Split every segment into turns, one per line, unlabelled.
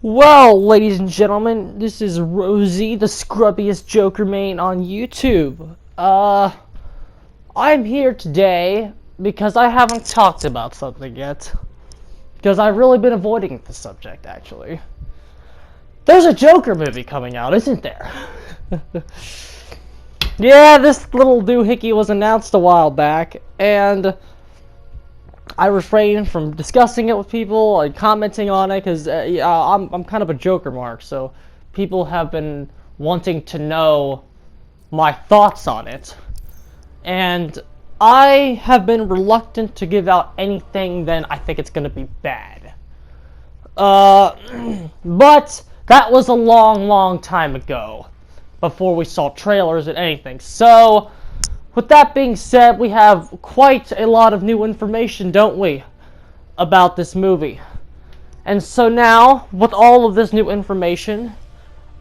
Well, ladies and gentlemen, this is Rosie, the scrubbiest Joker main on YouTube. I'm here today because I haven't talked about something yet. Because I've really been avoiding the subject, actually. There's a Joker movie coming out, isn't there? Yeah, this little doohickey was announced a while back, and I refrain from discussing it with people and commenting on it because I'm kind of a Joker mark, so people have been wanting to know my thoughts on it. And I have been reluctant to give out anything then I think it's going to be bad. But that was a long time ago, before we saw trailers and anything. So, with that being said, we have quite a lot of new information, don't we, about this movie. And so now, with all of this new information,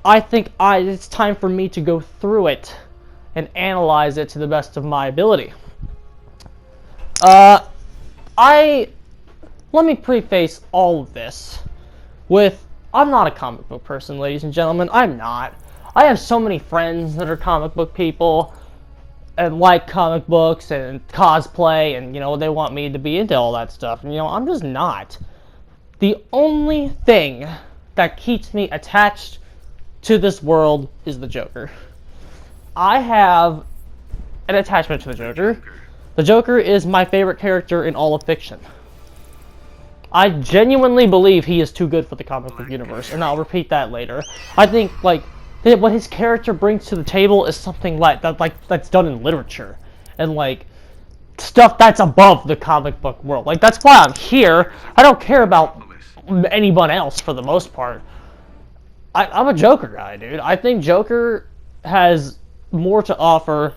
I think it's time for me to go through it and analyze it to the best of my ability. Let me preface all of this with, I'm not a comic book person, ladies and gentlemen. I'm not. I have so many friends that are comic book people and like comic books and cosplay, and they want me to be into all that stuff, and I'm just not. The only thing that keeps me attached to this world is the Joker. I have an attachment to the Joker. The Joker is my favorite character in all of fiction. I genuinely believe he is too good for the comic book universe, and I'll repeat that later. I think, what his character brings to the table is something that's done in literature, and stuff that's above the comic book world. That's why I'm here. I don't care about anyone else for the most part. I'm a Joker guy, dude. I think Joker has more to offer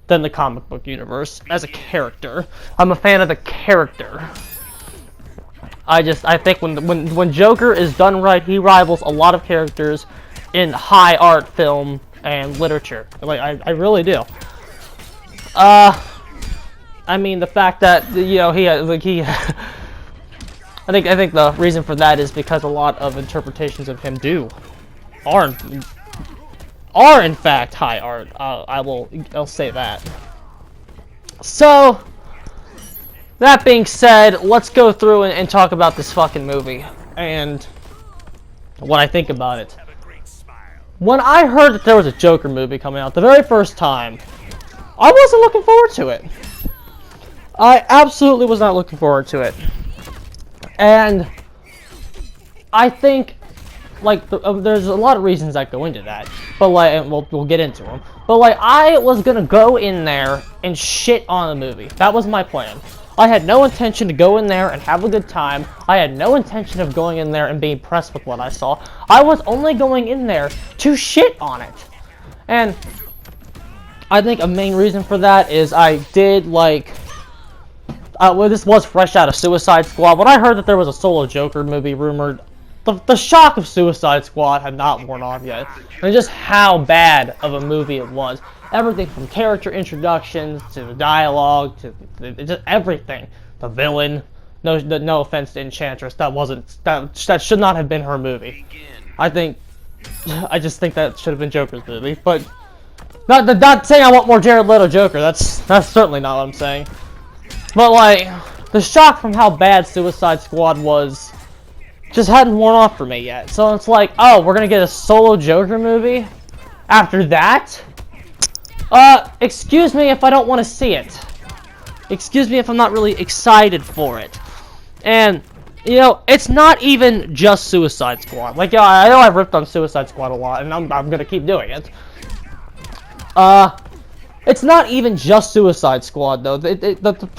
than the comic book universe as a character. I'm a fan of the character. I think when Joker is done right, he rivals a lot of characters in high art film and literature. I really do. I mean, the fact that he I think the reason for that is because a lot of interpretations of him are in fact high art. I'll say that. So, that being said, let's go through and talk about this fucking movie and what I think about it. When I heard that there was a Joker movie coming out the very first time, I wasn't looking forward to it. I absolutely was not looking forward to it. And I think, there's a lot of reasons that go into that, but we'll get into them. But I was gonna go in there and shit on the movie. That was my plan. I had no intention to go in there and have a good time. I had no intention of going in there and being impressed with what I saw. I was only going in there to shit on it. And I think a main reason for that is I did this was fresh out of Suicide Squad. When I heard that there was a solo Joker movie rumored, the shock of Suicide Squad had not worn off yet. And just how bad of a movie it was. Everything from character introductions to the dialogue to just everything. The villain. No offense to Enchantress. That should not have been her movie. I just think that should have been Joker's movie. But not saying I want more Jared Leto Joker. That's certainly not what I'm saying. But the shock from how bad Suicide Squad was just hadn't worn off for me yet. So it's oh, we're gonna get a solo Joker movie after that? Excuse me if I don't want to see it. Excuse me if I'm not really excited for it. And, it's not even just Suicide Squad. I know I've ripped on Suicide Squad a lot, and I'm gonna keep doing it. It's not even just Suicide Squad, though. The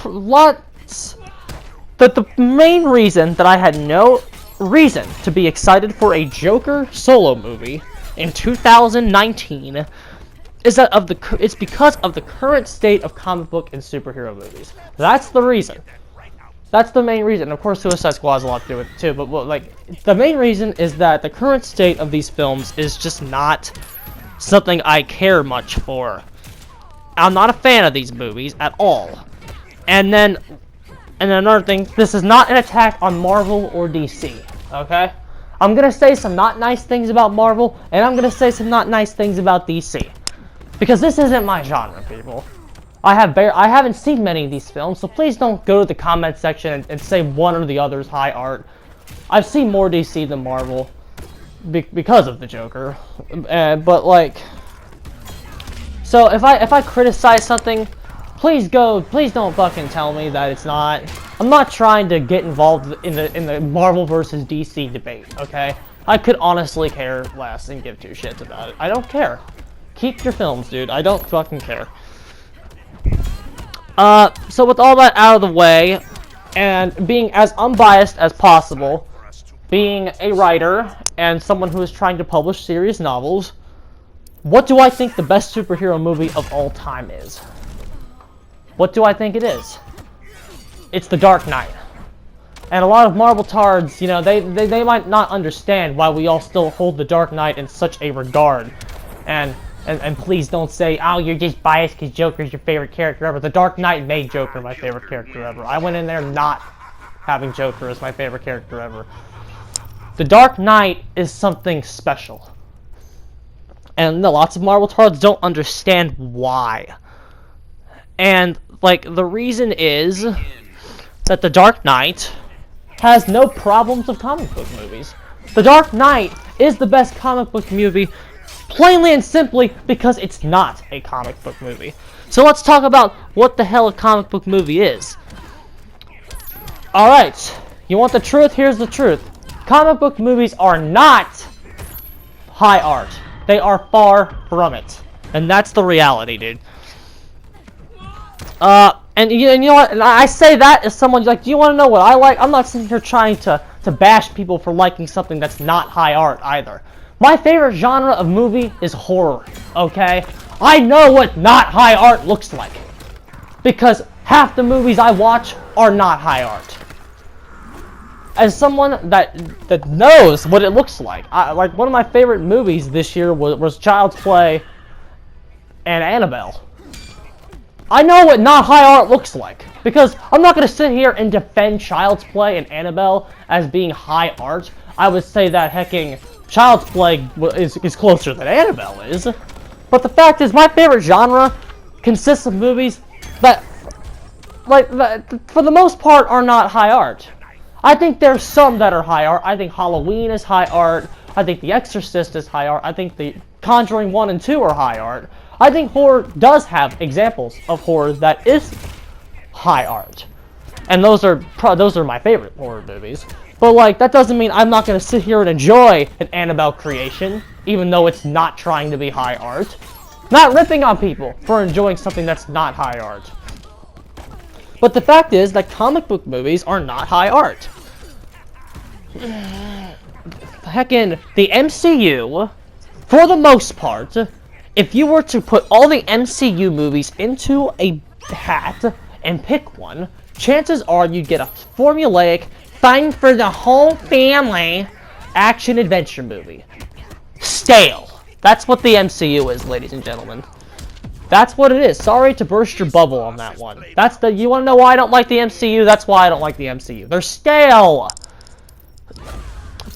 main reason that I had no reason to be excited for a Joker solo movie in 2019 is that it's because of the current state of comic book and superhero movies. That's the reason. That's the main reason. Of course, Suicide Squad has a lot to do with it too, but the main reason is that the current state of these films is just not something I care much for. I'm not a fan of these movies at all. And then another thing, this is not an attack on Marvel or DC, okay? I'm gonna say some not nice things about Marvel, and I'm gonna say some not nice things about DC. Because this isn't my genre, people. I haven't seen many of these films, so please don't go to the comment section and say one or the other is high art. I've seen more DC than Marvel because of the Joker, but like, so if I criticize something, please don't fucking tell me that it's not. I'm not trying to get involved in the Marvel versus DC debate, okay? I could honestly care less and give two shits about it. I don't care. Keep your films, dude. I don't fucking care. So with all that out of the way, and being as unbiased as possible, being a writer and someone who is trying to publish serious novels, what do I think the best superhero movie of all time is? What do I think it is? It's The Dark Knight. And a lot of Marvel tards, you know, they might not understand why we all still hold The Dark Knight in such a regard. And please don't say, oh, you're just biased because Joker's your favorite character ever. The Dark Knight made Joker my favorite character ever. I went in there not having Joker as my favorite character ever. The Dark Knight is something special. And no, lots of Marvel tards don't understand why. And, like, the reason is that The Dark Knight has no problems of comic book movies. The Dark Knight is the best comic book movie plainly and simply because it's not a comic book movie. So let's talk about what the hell a comic book movie is. Alright, you want the truth? Here's the truth. Comic book movies are not high art. They are far from it. And that's the reality, dude. And you know what? And I say that as someone like, do you want to know what I like? I'm not sitting here trying to bash people for liking something that's not high art either. My favorite genre of movie is horror, okay? I know what not high art looks like. Because half the movies I watch are not high art. As someone that knows what it looks like, like one of my favorite movies this year was Child's Play and Annabelle. I know what not high art looks like. Because I'm not going to sit here and defend Child's Play and Annabelle as being high art. I would say that hecking Child's Play is closer than Annabelle is. But the fact is, my favorite genre consists of movies that, like, for the most part, are not high art. I think there's some that are high art. I think Halloween is high art. I think The Exorcist is high art. I think The Conjuring 1 and 2 are high art. I think horror does have examples of horror that is high art. And those are my favorite horror movies. But, like, that doesn't mean I'm not going to sit here and enjoy an Annabelle creation, even though it's not trying to be high art. Not ripping on people for enjoying something that's not high art. But the fact is that comic book movies are not high art. Heckin' the MCU, for the most part, if you were to put all the MCU movies into a hat and pick one, chances are you'd get a formulaic, fun for the whole family action-adventure movie. Stale. That's what the MCU is, ladies and gentlemen. That's what it is. Sorry to burst your bubble on that one. You want to know why I don't like the MCU? That's why I don't like the MCU. They're stale.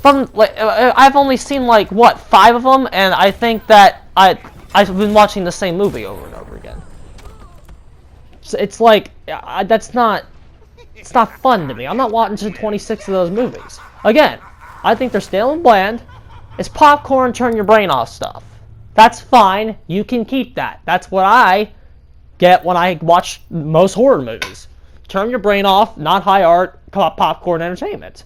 I've only seen, like, what, 5 of them, and I think that I've been watching the same movie over and over again. So it's like, it's not fun to me. I'm not watching 26 of those movies. Again, I think they're stale and bland. It's popcorn, turn your brain off stuff. That's fine. You can keep that. That's what I get when I watch most horror movies. Turn your brain off, not high art, popcorn entertainment.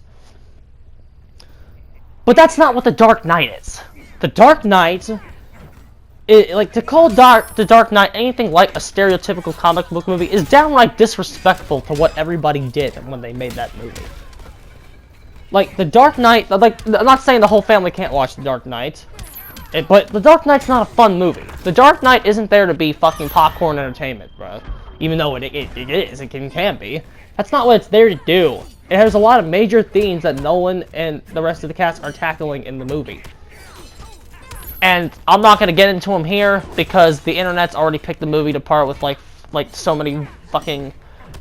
But that's not what The Dark Knight is. The Dark Knight, to call The Dark Knight anything like a stereotypical comic book movie is downright disrespectful to what everybody did when they made that movie. Like, The Dark Knight, like, I'm not saying the whole family can't watch The Dark Knight, but The Dark Knight's not a fun movie. The Dark Knight isn't there to be fucking popcorn entertainment, bro. Even though it is, it can be. That's not what it's there to do. It has a lot of major themes that Nolan and the rest of the cast are tackling in the movie. And I'm not gonna get into them here because the internet's already picked the movie apart with like so many fucking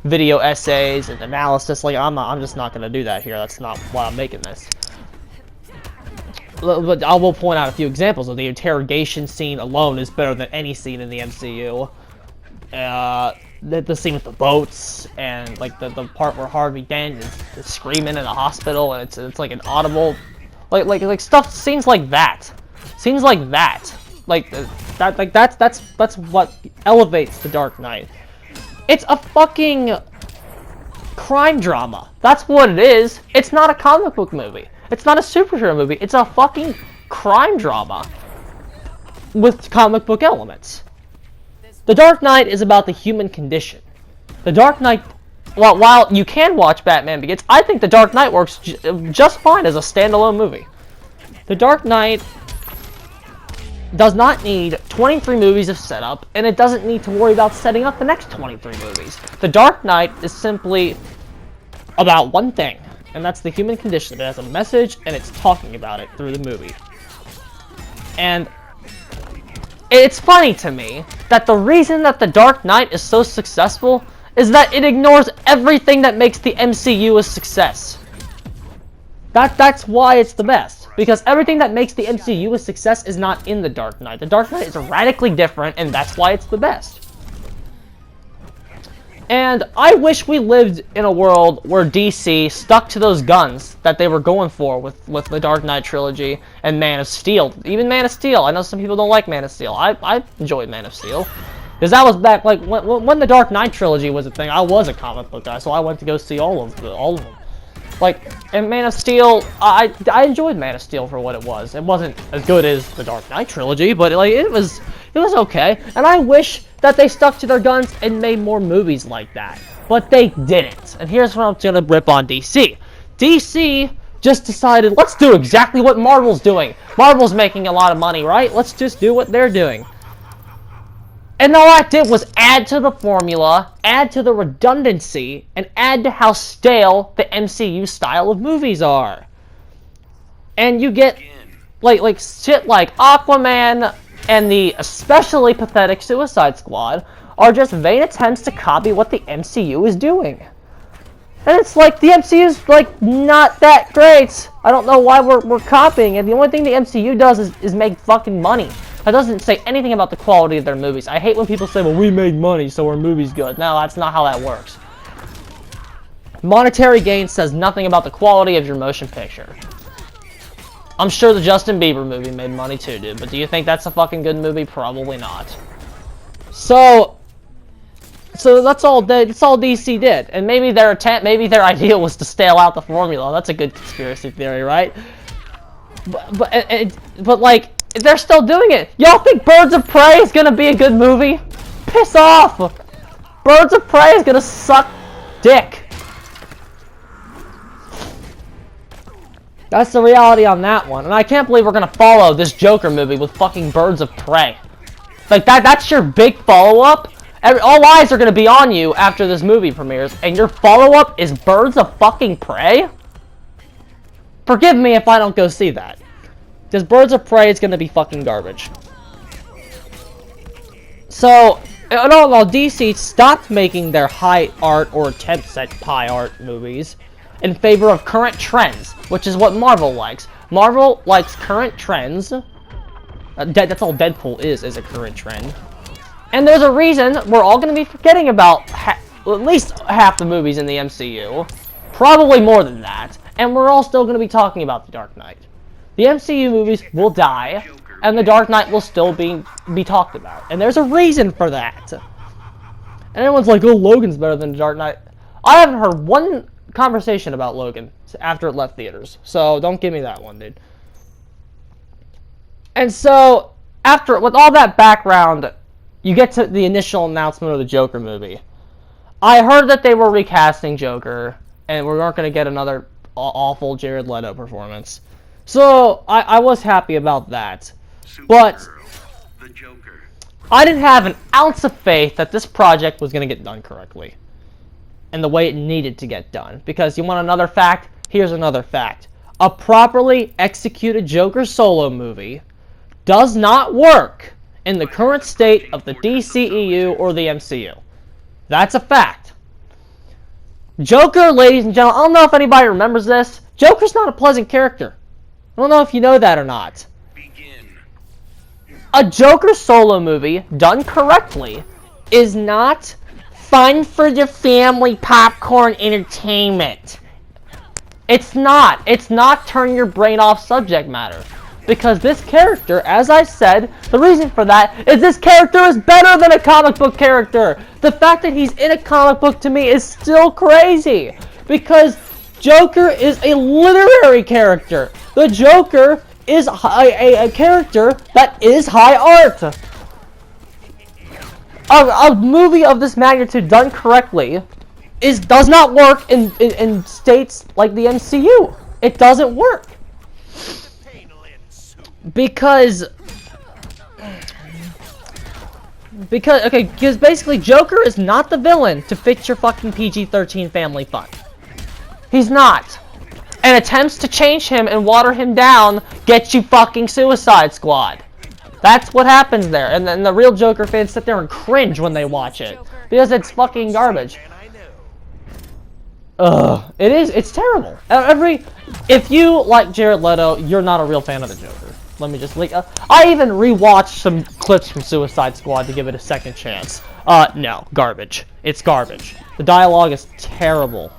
video essays and analysis. Like I'm just not gonna do that here. That's not why I'm making this. But I will point out a few examples of the interrogation scene alone is better than any scene in the MCU. The scene with the boats and like the part where Harvey Dent is screaming in the hospital and it's like an audible, like stuff, scenes like that, that's what elevates The Dark Knight. It's a fucking crime drama. That's what it is. It's not a comic book movie. It's not a superhero movie. It's a fucking crime drama with comic book elements. The Dark Knight is about the human condition. The Dark Knight, well, while you can watch Batman Begins, I think The Dark Knight works just fine as a standalone movie. The Dark Knight does not need 23 movies of setup, and it doesn't need to worry about setting up the next 23 movies. The Dark Knight is simply about one thing, and that's the human condition. It has a message, and it's talking about it through the movie. And it's funny to me that the reason that The Dark Knight is so successful is that it ignores everything that makes the MCU a success. That's why it's the best. Because everything that makes the MCU a success is not in The Dark Knight. The Dark Knight is radically different, and that's why it's the best. And I wish we lived in a world where DC stuck to those guns that they were going for with the Dark Knight trilogy and Man of Steel. Even Man of Steel. I know some people don't like Man of Steel. I enjoyed Man of Steel. Because that was back, like, when the Dark Knight trilogy was a thing, I was a comic book guy, so I went to go see all of them. Like, and Man of Steel, I enjoyed Man of Steel for what it was. It wasn't as good as the Dark Knight trilogy, but like it was okay. And I wish that they stuck to their guns and made more movies like that. But they didn't. And here's what I'm gonna rip on DC. DC just decided, let's do exactly what Marvel's doing. Marvel's making a lot of money, right? Let's just do what they're doing. And all I did was add to the formula, add to the redundancy, and add to how stale the MCU style of movies are. And you get like shit like Aquaman and the especially pathetic Suicide Squad are just vain attempts to copy what the MCU is doing. And it's like the MCU is like not that great. I don't know why we're copying it. The only thing the MCU does is make fucking money. That doesn't say anything about the quality of their movies. I hate when people say, well, we made money, so our movie's good. No, that's not how that works. Monetary gain says nothing about the quality of your motion picture. I'm sure the Justin Bieber movie made money too, dude, but do you think that's a fucking good movie? Probably not. So that's all DC did. And maybe their idea was to stale out the formula. That's a good conspiracy theory, right? But like, they're still doing it. Y'all think Birds of Prey is gonna be a good movie? Piss off! Birds of Prey is gonna suck dick. That's the reality on that one. And I can't believe we're gonna follow this Joker movie with fucking Birds of Prey. Like, that's your big follow-up? All eyes are gonna be on you after this movie premieres, and your follow-up is Birds of fucking Prey? Forgive me if I don't go see that. Because Birds of Prey is going to be fucking garbage. So, in all, DC stopped making their high art or attempts at high art movies in favor of current trends, which is what Marvel likes. Marvel likes current trends. That's all Deadpool is a current trend. And there's a reason we're all going to be forgetting about at least half the movies in the MCU. Probably more than that. And we're all still going to be talking about The Dark Knight. The MCU movies will die, and The Dark Knight will still be talked about. And there's a reason for that. And everyone's like, oh, Logan's better than The Dark Knight. I haven't heard one conversation about Logan after it left theaters. So don't give me that one, dude. And so, with all that background, you get to the initial announcement of the Joker movie. I heard that they were recasting Joker, and we weren't going to get another awful Jared Leto performance. So, I was happy about that. But I didn't have an ounce of faith that this project was going to get done correctly. And the way it needed to get done. Because you want another fact? Here's another fact. A properly executed Joker solo movie does not work in the current state of the DCEU or the MCU. That's a fact. Joker, ladies and gentlemen, I don't know if anybody remembers this. Joker's not a pleasant character. I don't know if you know that or not. A Joker solo movie, done correctly, is not fun for your family popcorn entertainment. It's not. It's not turn your brain off subject matter. Because this character, as I said, the reason for that is this character is better than a comic book character. The fact that he's in a comic book to me is still crazy. Because Joker is a literary character. The Joker is a character that is high art. A movie of this magnitude done correctly does not work in states like the MCU. It doesn't work. Because basically Joker is not the villain to fix your fucking PG-13 family fun. He's not. And attempts to change him and water him down get you fucking Suicide Squad. That's what happens there. And then the real Joker fans sit there and cringe when they watch it. Because it's fucking garbage. Ugh. It's terrible. If you like Jared Leto, you're not a real fan of the Joker. Let me just I even rewatched some clips from Suicide Squad to give it a second chance. No. Garbage. It's garbage. The dialogue is terrible.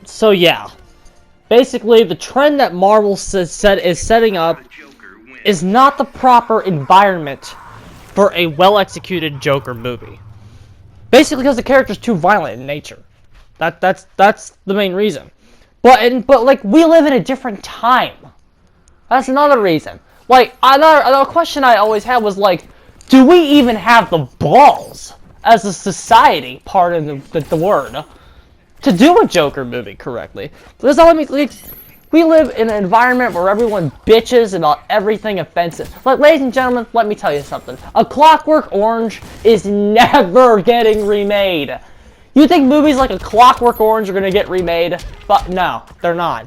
So yeah. Basically, the trend that Marvel is setting up is not the proper environment for a well-executed Joker movie. Basically, because the character's too violent in nature. That's the main reason. But like, we live in a different time. That's another reason. Like, another question I always had was like, do we even have the balls as a society, pardon the word, to do a Joker movie correctly? Because we live in an environment where everyone bitches about everything offensive. Like, ladies and gentlemen, let me tell you something. A Clockwork Orange is never getting remade. You think movies like A Clockwork Orange are gonna get remade? But no, they're not.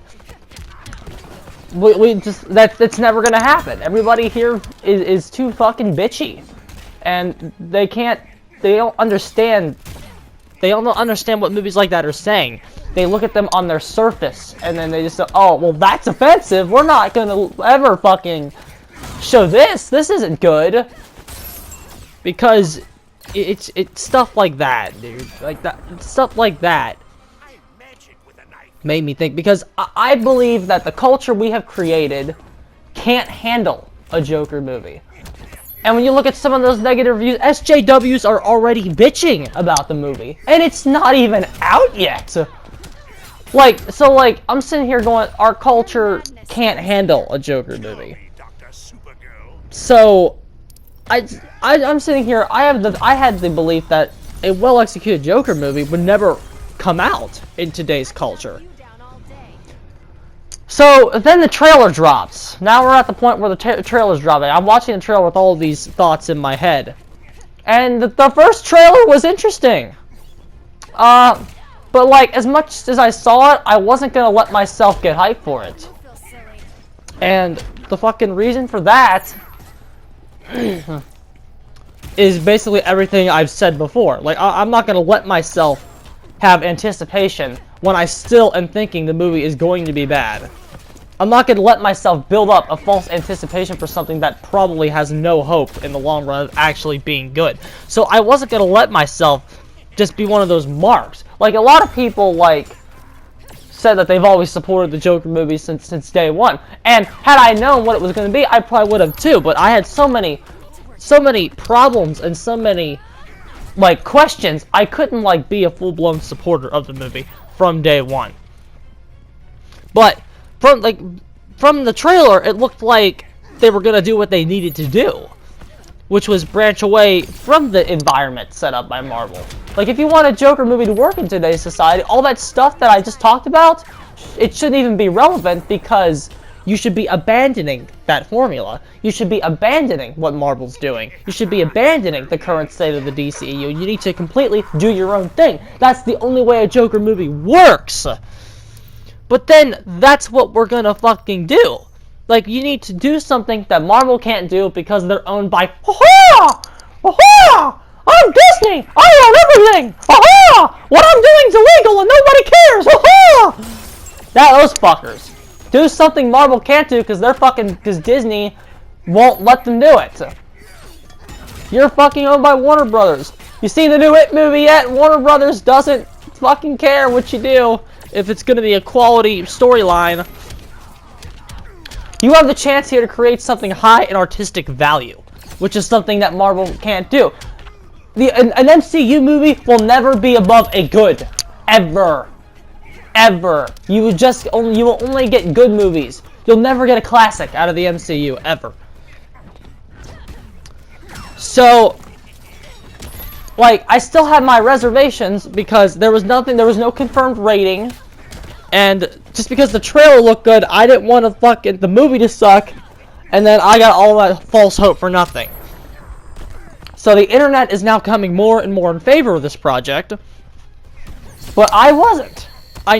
That's never gonna happen. Everybody here is too fucking bitchy, and they don't understand what movies like that are saying. They look at them on their surface, and then they just say, oh, well, that's offensive. We're not gonna ever fucking show this. This isn't good. Because it's stuff like that, dude. Like that, stuff like that made me think. Because I believe that the culture we have created can't handle a Joker movie. And when you look at some of those negative reviews, SJWs are already bitching about the movie. And it's not even out yet. Like, I'm sitting here going, our culture can't handle a Joker movie. So, I'm sitting here, I had the belief that a well-executed Joker movie would never come out in today's culture. So, then the trailer drops. Now we're at the point where the trailer's dropping. I'm watching the trailer with all of these thoughts in my head. And the first trailer was interesting. But like, as much as I saw it, I wasn't gonna let myself get hyped for it. And the fucking reason for that is basically everything I've said before. Like, I'm not gonna let myself have anticipation when I still am thinking the movie is going to be bad. I'm not gonna let myself build up a false anticipation for something that probably has no hope in the long run of actually being good. So I wasn't gonna let myself just be one of those marks. Like, a lot of people, like, said that they've always supported the Joker movie since day one. And had I known what it was going to be, I probably would have too. But I had so many problems and so many, like, questions. I couldn't, like, be a full-blown supporter of the movie from day one. But from the trailer, it looked like they were going to do what they needed to do, which was branch away from the environment set up by Marvel. Like, if you want a Joker movie to work in today's society, all that stuff that I just talked about, it shouldn't even be relevant, because you should be abandoning that formula. You should be abandoning what Marvel's doing. You should be abandoning the current state of the DCEU. You need to completely do your own thing. That's the only way a Joker movie works. But then, that's what we're gonna fucking do. Like, you need to do something that Marvel can't do because they're owned by I'm Disney! I own everything! Aha! What I'm doing's illegal and nobody cares! Aha! Those fuckers. Do something Marvel can't do because Disney won't let them do it. You're fucking owned by Warner Brothers. You seen the new It movie yet? Warner Brothers doesn't fucking care what you do if it's gonna be a quality storyline. You have the chance here to create something high in artistic value, which is something that Marvel can't do. An MCU movie will never be above a good, ever, ever. You will only get good movies. You'll never get a classic out of the MCU ever. So, like, I still have my reservations because there was no confirmed rating. And just because the trailer looked good, I didn't want the movie to suck, and then I got all that false hope for nothing. So the internet is now coming more and more in favor of this project, but I wasn't. I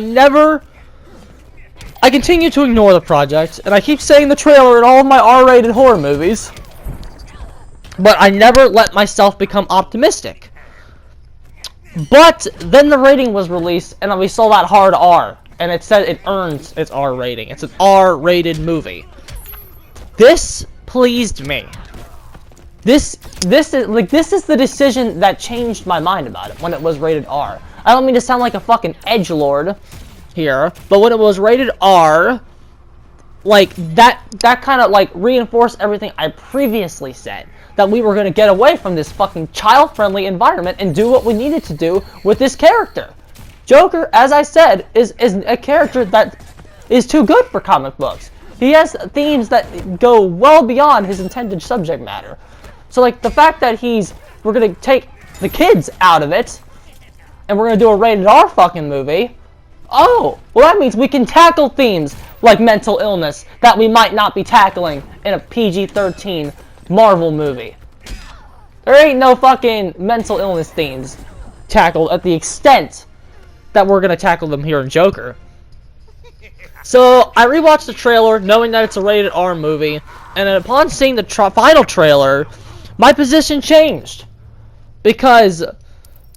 continue to ignore the project, and I keep saying the trailer in all of my R-rated horror movies, but I never let myself become optimistic. But then the rating was released, and we saw that hard R. And it said it earns its R rating. It's an R-rated movie. This pleased me. This is the decision that changed my mind about it when it was rated R. I don't mean to sound like a fucking edgelord here, but when it was rated R, like that kind of like reinforced everything I previously said, that we were gonna get away from this fucking child-friendly environment and do what we needed to do with this character. Joker, as I said, is a character that is too good for comic books. He has themes that go well beyond his intended subject matter. So, like, the fact that we're gonna take the kids out of it, and we're gonna do a rated R fucking movie, oh, well that means we can tackle themes like mental illness that we might not be tackling in a PG-13 Marvel movie. There ain't no fucking mental illness themes tackled at the extent that we're gonna tackle them here in Joker. So I rewatched the trailer, knowing that it's a rated R movie, and then upon seeing the final trailer, my position changed. Because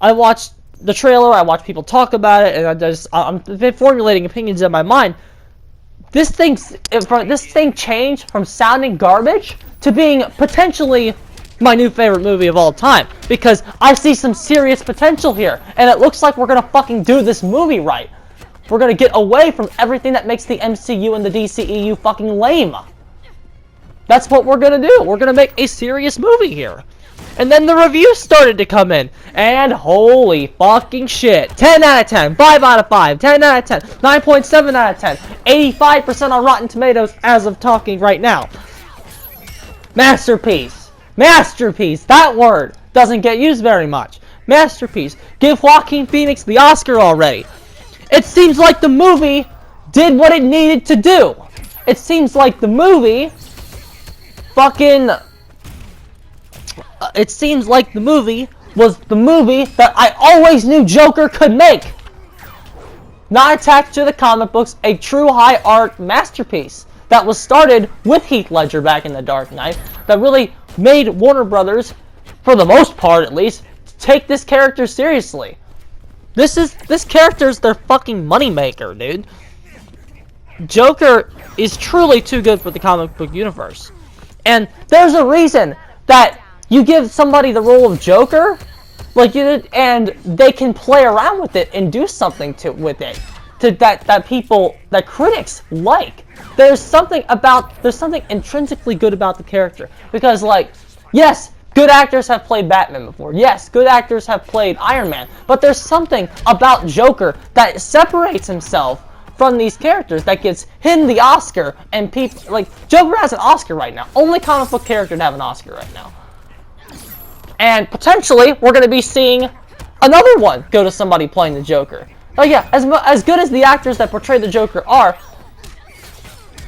I watched the trailer, I watched people talk about it, and I'm formulating opinions in my mind. This thing changed from sounding garbage to being potentially my new favorite movie of all time, because I see some serious potential here, and it looks like we're gonna fucking do this movie right. We're gonna get away from everything that makes the MCU and the DCEU fucking lame. That's what we're gonna do. We're gonna make a serious movie here. And then the reviews started to come in, and holy fucking shit. 10 out of 10, 5 out of 5, 10 out of 10, 9.7 out of 10, 85% on Rotten Tomatoes as of talking right now. Masterpiece. Masterpiece! That word doesn't get used very much. Masterpiece. Give Joaquin Phoenix the Oscar already. It seems like the movie did what it needed to do. It seems like the movie it seems like the movie was the movie that I always knew Joker could make. Not attached to the comic books, a true high art masterpiece that was started with Heath Ledger back in The Dark Knight, that really made Warner Brothers, for the most part at least, take this character seriously. This character's their fucking moneymaker, dude. Joker is truly too good for the comic book universe. And there's a reason that you give somebody the role of Joker, and they can play around with it and do something with it that critics like. There's something intrinsically good about the character, because, like, yes, good actors have played Batman before. Yes, good actors have played Iron Man. But there's something about Joker that separates himself from these characters that gives him the Oscar. And people, like, Joker has an Oscar right now. Only comic book character to have an Oscar right now. And potentially, we're going to be seeing another one go to somebody playing the Joker. Like, yeah, as good as the actors that portray the Joker are,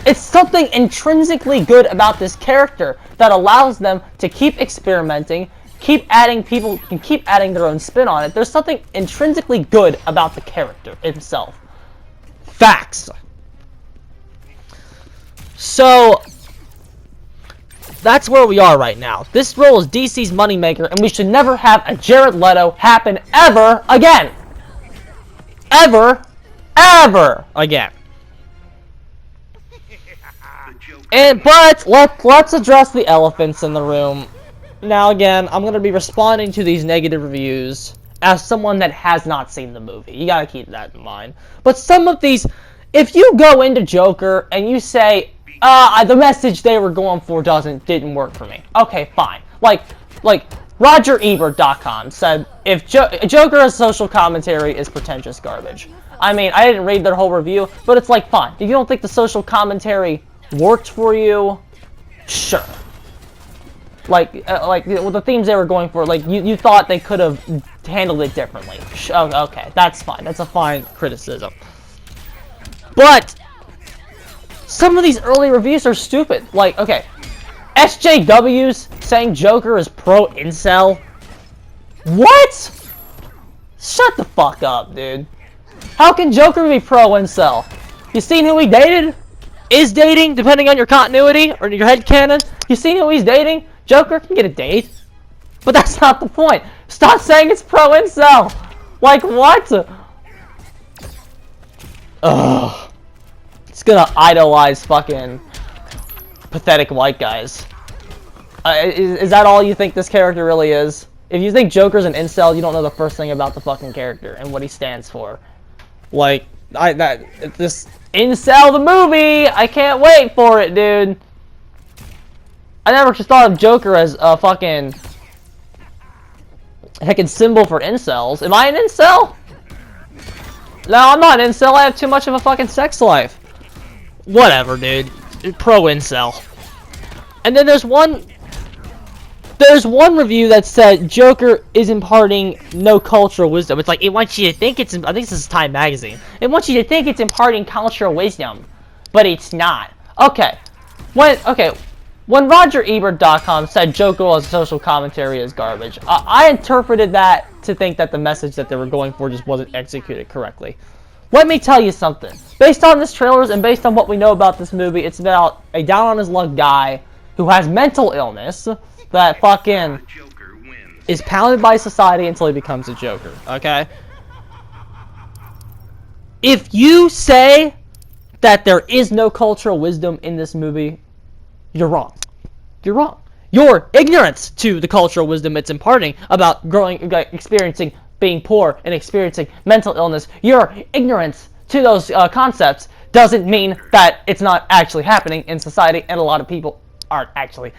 it's something intrinsically good about this character that allows them to keep experimenting, keep adding their own spin on it. There's something intrinsically good about the character itself. Facts. So, that's where we are right now. This role is DC's moneymaker, and we should never have a Jared Leto happen ever again. Ever again. But let's address the elephants in the room. Now again, I'm gonna be responding to these negative reviews as someone that has not seen the movie. You gotta keep that in mind. But some of these, if you go into Joker and you say, the message they were going for didn't work for me. Okay, fine. Like RogerEbert.com said, if Joker as social commentary is pretentious garbage. I mean, I didn't read their whole review, but it's like, fine. If you don't think the social commentary worked for you, sure. Like the themes they were going for, like, you thought they could have handled it differently. Okay, that's fine. That's a fine criticism. But some of these early reviews are stupid. Like, okay, SJW's saying Joker is pro-incel. What? Shut the fuck up, dude. How can Joker be pro-incel? You seen who he dated? Is dating, depending on your continuity or your headcanon. You seen who he's dating? Joker can get a date. But that's not the point. Stop saying it's pro-incel. Like, what? Ugh. It's gonna idolize fucking pathetic white guys. Is that all you think this character really is? If you think Joker's an incel, you don't know the first thing about the fucking character and what he stands for. Like, this incel the movie! I can't wait for it, dude! I never just thought of Joker as a fucking symbol for incels. Am I an incel? No, I'm not an incel. I have too much of a fucking sex life. Whatever, dude. Pro-incel. And then there's one review that said Joker is imparting no cultural wisdom. It's like, it wants you to think it's, I think this is Time Magazine. It wants you to think it's imparting cultural wisdom, but it's not. Okay. When RogerEbert.com said Joker as a social commentary is garbage, I interpreted that to think that the message that they were going for just wasn't executed correctly. Let me tell you something. Based on this trailers and based on what we know about this movie, it's about a down-on-his-luck guy who has mental illness that fucking is pounded by society until he becomes a Joker, okay? If you say that there is no cultural wisdom in this movie, you're wrong. You're wrong. Your ignorance to the cultural wisdom it's imparting about experiencing being poor and experiencing mental illness, your ignorance to those concepts doesn't mean that it's not actually happening in society, and a lot of people aren't actually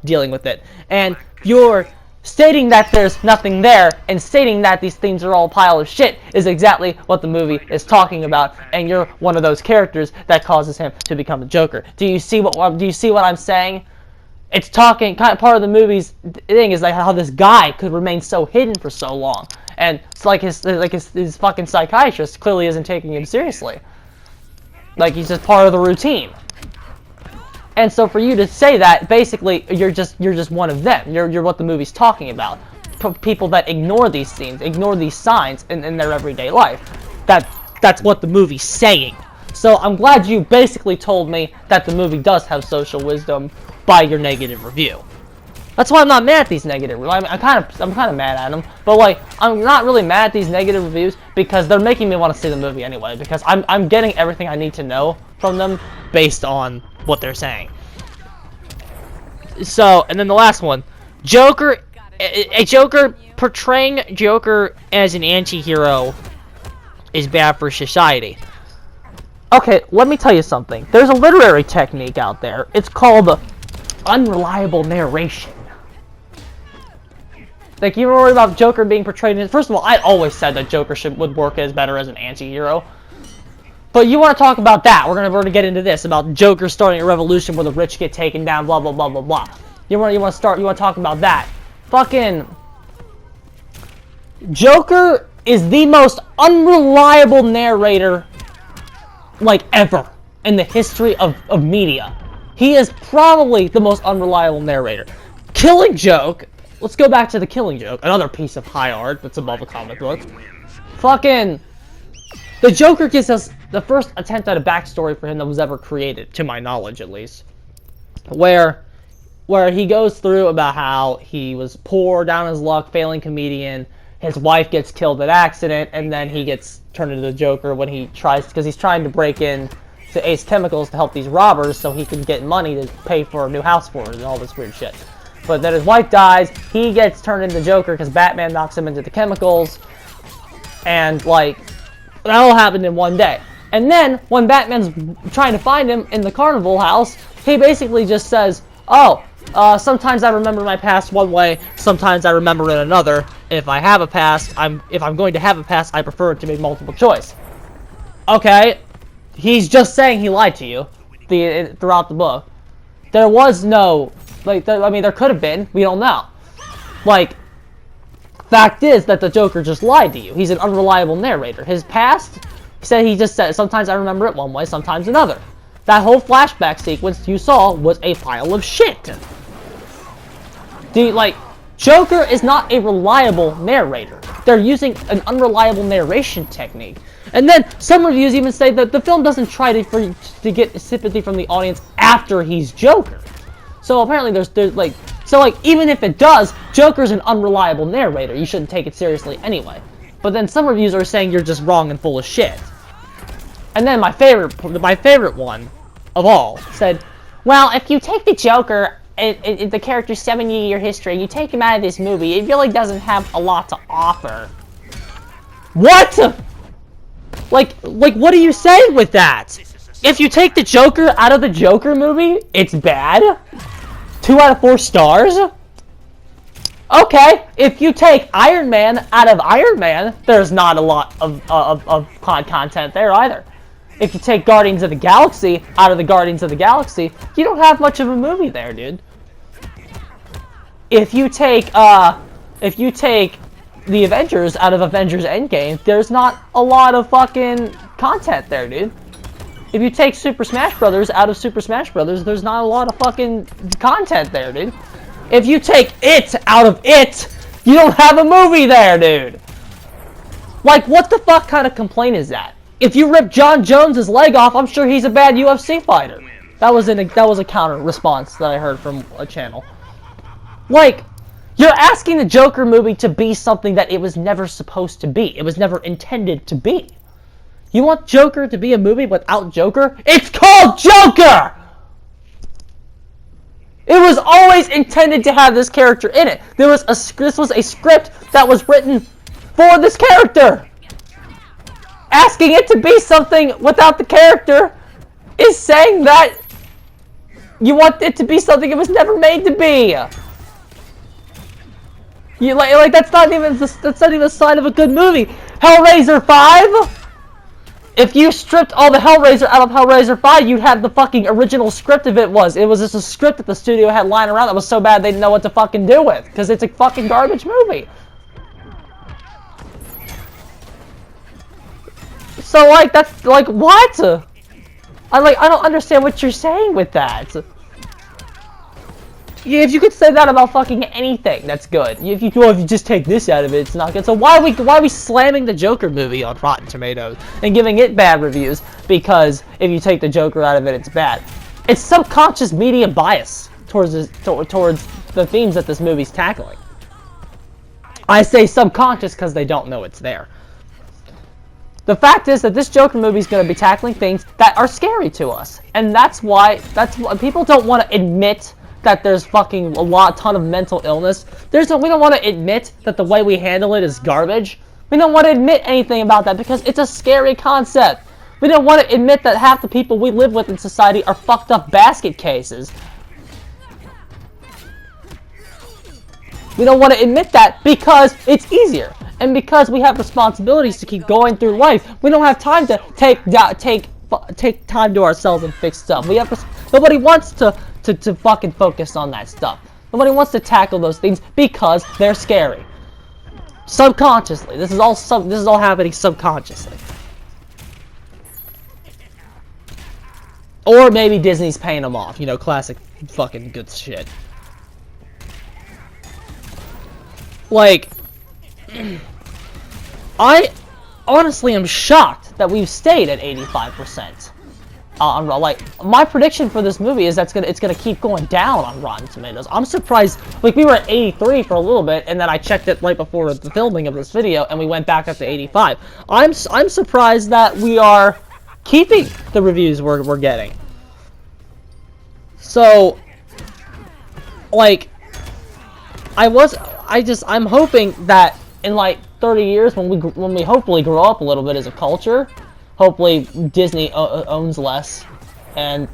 dealing with it. And you're stating that there's nothing there and stating that these things are all a pile of shit is exactly what the movie is talking about, and you're one of those characters that causes him to become the Joker. Do you see what I'm saying? It's talking, kind of part of the movie's thing is like how this guy could remain so hidden for so long, and it's like his fucking psychiatrist clearly isn't taking him seriously. Like, he's just part of the routine. And so for you to say that, basically, you're just one of them. You're what the movie's talking about. People that ignore these things, ignore these signs in their everyday life. That's what the movie's saying. So I'm glad you basically told me that the movie does have social wisdom by your negative review. That's why I'm not mad at these negative reviews. I'm kind of mad at them, but like, I'm not really mad at these negative reviews because they're making me want to see the movie anyway, because I'm getting everything I need to know from them based on what they're saying. So, and then the last one, Joker, portraying Joker as an anti-hero is bad for society. Okay, let me tell you something. There's a literary technique out there. It's called unreliable narration. Like, you worry about Joker being portrayed in... First of all, I always said that Joker would work better as an anti-hero. But you want to talk about that. We're gonna get into this, about Joker starting a revolution where the rich get taken down, blah, blah, blah, blah, blah. You want to talk about that. Fucking... Joker is the most unreliable narrator, like, ever in the history of media. He is probably the most unreliable narrator. Killing Joke... Let's go back to the Killing Joke, another piece of high art that's above a comic book. Fucking... The Joker gives us the first attempt at a backstory for him that was ever created, to my knowledge at least. Where where he goes through about how he was poor, down on his luck, failing comedian. His wife gets killed in an accident, and then he gets turned into the Joker when he tries, because he's trying to break in to Ace Chemicals to help these robbers so he can get money to pay for a new house for it and all this weird shit. But then his wife dies, he gets turned into Joker because Batman knocks him into the chemicals, and like, that all happened in one day. And then, when Batman's trying to find him in the carnival house, he basically just says, oh, sometimes I remember my past one way, sometimes I remember it another. If I have a past, if I'm going to have a past, I prefer it to be multiple choice. Okay, he's just saying he lied to you throughout the book. There was no, like, I mean, there could have been, we don't know. Like, fact is that the Joker just lied to you. He's an unreliable narrator. His past, he just said, sometimes I remember it one way, sometimes another. That whole flashback sequence you saw was a pile of shit. Joker is not a reliable narrator. They're using an unreliable narration technique. And then some reviews even say that the film doesn't try to get sympathy from the audience after he's Joker. So apparently even if it does, Joker's an unreliable narrator. You shouldn't take it seriously anyway. But then some reviews are saying you're just wrong and full of shit. And then my favorite one of all said, well, if you take the Joker, the character's 70-year history, and you take him out of this movie, it really doesn't have a lot to offer. What? Like, what are you saying with that? If you take the Joker out of the Joker movie, it's bad? 2 out of 4 stars? Okay, if you take Iron Man out of Iron Man, there's not a lot of content there either. If you take Guardians of the Galaxy out of the Guardians of the Galaxy, you don't have much of a movie there, dude. If you take the Avengers out of Avengers Endgame, there's not a lot of fucking content there, dude. If you take Super Smash Brothers out of Super Smash Brothers, there's not a lot of fucking content there, dude. If you take It out of It, you don't have a movie there, dude. Like, what the fuck kind of complaint is that? If you rip John Jones' leg off, I'm sure he's a bad UFC fighter. That was a counter response that I heard from a channel. Like, you're asking the Joker movie to be something that it was never supposed to be. It was never intended to be. You want Joker to be a movie without Joker? It's called Joker! It was always intended to have this character in it. This was a script that was written for this character. Asking it to be something without the character is saying that you want it to be something it was never made to be. You that's not even a sign of a good movie. Hellraiser 5? If you stripped all the Hellraiser out of Hellraiser 5, you'd have the fucking original script of it was. It was just a script that the studio had lying around that was so bad they didn't know what to fucking do with. Because it's a fucking garbage movie. So, that's, what? I don't understand what you're saying with that. Yeah, if you could say that about fucking anything, that's good. If you just take this out of it, it's not good. So why are we slamming the Joker movie on Rotten Tomatoes and giving it bad reviews? Because if you take the Joker out of it, it's bad. It's subconscious media bias towards the themes that this movie's tackling. I say subconscious because they don't know it's there. The fact is that this Joker movie is going to be tackling things that are scary to us, and that's why people don't want to admit that there's fucking ton of mental illness. We don't want to admit that the way we handle it is garbage. We don't want to admit anything about that because it's a scary concept. We don't want to admit that half the people we live with in society are fucked up basket cases. We don't want to admit that because it's easier. And because we have responsibilities to keep going through life. We don't have time to take time to ourselves and fix stuff. Nobody wants to fucking focus on that stuff. Nobody wants to tackle those things because they're scary. Subconsciously. This is all happening subconsciously. Or maybe Disney's paying them off. Classic fucking good shit. I honestly am shocked that we've stayed at 85%. Like, my prediction for this movie is that it's gonna keep going down on Rotten Tomatoes. I'm surprised. Like, we were at 83 for a little bit, and then I checked it right before the filming of this video, and we went back up to 85. I'm surprised that we are keeping the reviews we're getting. So, like, I'm hoping that in like 30 years, when we hopefully grow up a little bit as a culture. Hopefully Disney owns less, and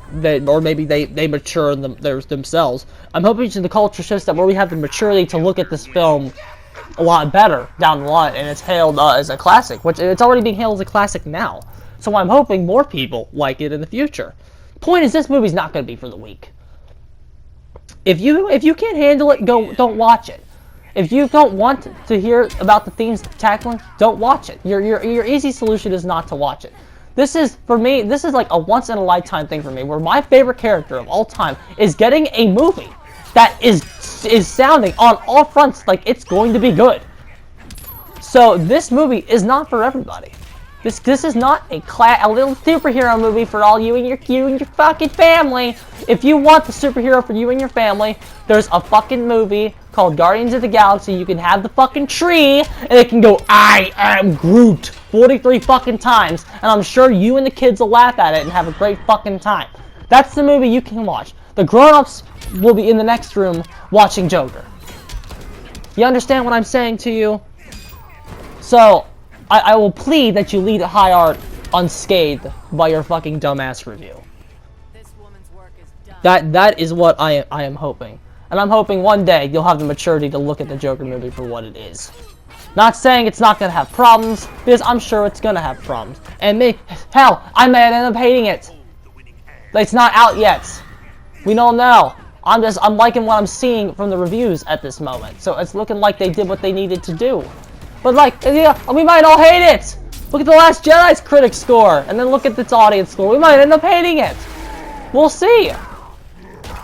or maybe they mature themselves. I'm hoping the culture shifts that where we have the maturity to look at this film a lot better down the line, and it's hailed as a classic, which it's already being hailed as a classic now. So I'm hoping more people like it in the future. Point is, this movie's not going to be for the weak. If you can't handle it, don't watch it. If you don't want to hear about the themes tackling, don't watch it. Your easy solution is not to watch it. This is, for me, this is like a once-in-a-lifetime thing for me, where my favorite character of all time is getting a movie that is sounding on all fronts like it's going to be good. So this movie is not for everybody. This is not a little superhero movie for all you and your fucking family. If you want the superhero for you and your family, there's a fucking movie called Guardians of the Galaxy. You can have the fucking tree, and it can go, "I am Groot," 43 fucking times, and I'm sure you and the kids will laugh at it and have a great fucking time. That's the movie you can watch. The grown-ups will be in the next room watching Joker. You understand what I'm saying to you? So, I will plead that you lead high art unscathed by your fucking dumbass review.
This woman's work is done.
That is what I am hoping. And I'm hoping one day you'll have the maturity to look at the Joker movie for what it is. Not saying it's not going to have problems, because I'm sure it's going to have problems. And hell, I may end up hating it. It's not out yet. We don't know. I'm liking what I'm seeing from the reviews at this moment. So it's looking like they did what they needed to do. But like, yeah, we might all hate it. Look at The Last Jedi's critic score, and then look at its audience score. We might end up hating it. We'll see.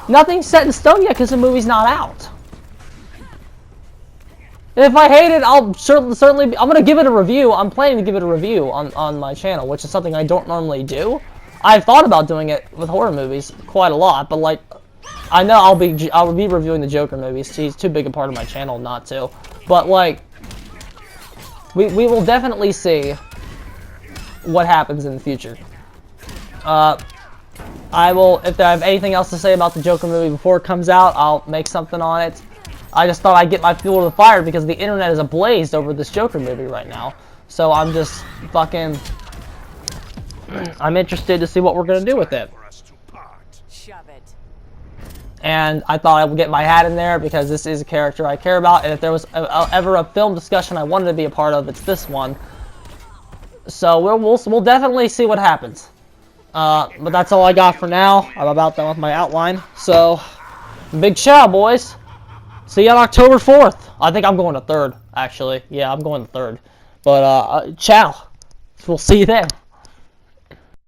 Nothing's set in stone yet because the movie's not out. And if I hate it, I'll certainly I'm gonna give it a review. I'm planning to give it a review on my channel, which is something I don't normally do. I've thought about doing it with horror movies quite a lot, but like, I know I'll be reviewing the Joker movies. He's too big a part of my channel not to. But like, we will definitely see what happens in the future. I will, if I have anything else to say about the Joker movie before it comes out, I'll make something on it. I just thought I'd get my fuel to the fire because the internet is ablaze over this Joker movie right now. So I'm just fucking, I'm interested to see what we're gonna do with it.
Shove it.
And I thought I would get my hat in there because this is a character I care about, and if there was ever a film discussion I wanted to be a part of, it's this one. So we'll definitely see what happens. But that's all I got for now. I'm about done with my outline. So, big ciao, boys. See you on October 4th. I think I'm going to 3rd, actually. Yeah, I'm going to 3rd. But, ciao. We'll see you there.